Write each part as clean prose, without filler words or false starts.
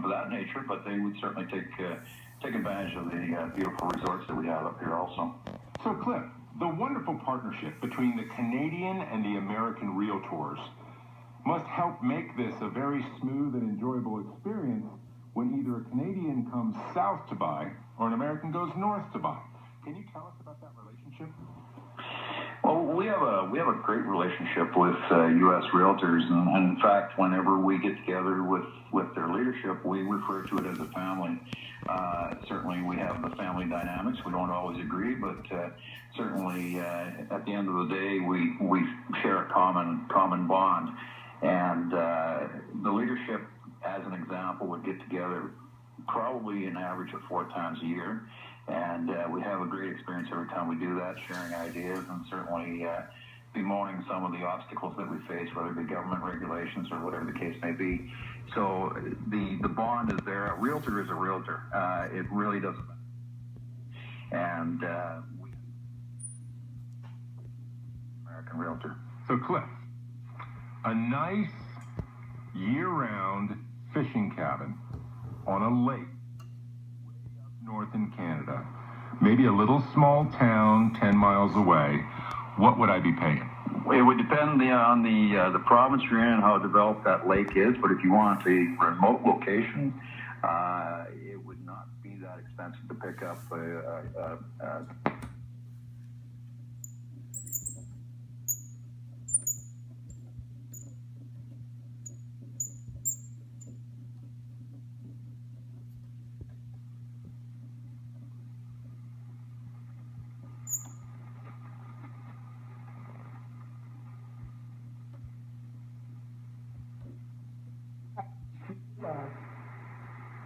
of that nature, but they would certainly take advantage of the beautiful resorts that we have up here also. So, Cliff, the wonderful partnership between the Canadian and the American realtors must help make this a very smooth and enjoyable experience when either a Canadian comes south to buy or an American goes north to buy. Can you tell us about that relationship? Well, we have a great relationship with U.S. realtors, and in fact, whenever we get together with their leadership, we refer to it as a family. Certainly, we have the family dynamics. We don't always agree, but certainly, at the end of the day, we share a common bond. And the leadership, as an example, would get together probably an average of 4 times a year. And we have a great experience every time we do that, sharing ideas and certainly bemoaning some of the obstacles that we face, whether it be government regulations or whatever the case may be. So the bond is there. A realtor is a realtor. It really doesn't matter. And we American realtor. So, Cliff, a nice year-round fishing cabin on a lake north in Canada, maybe a little small town 10 miles away, what would I be paying? It would depend on the province you're in and how developed that lake is, but if you want a remote location, it would not be that expensive to pick up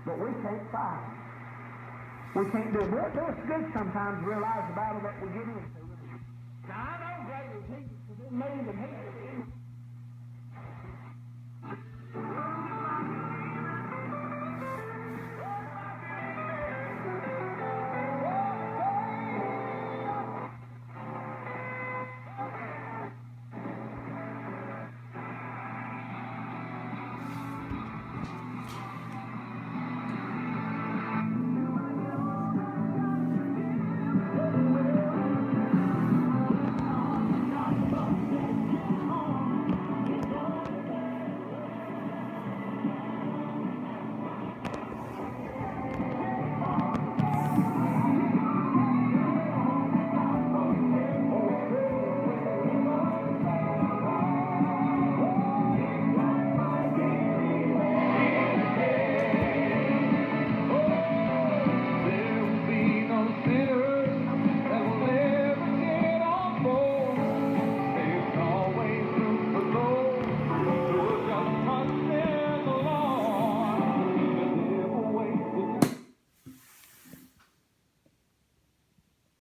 but we can't fight. We can't do it. It's good sometimes to realize the battle that we get into. Now, I know greater is he that's in me than he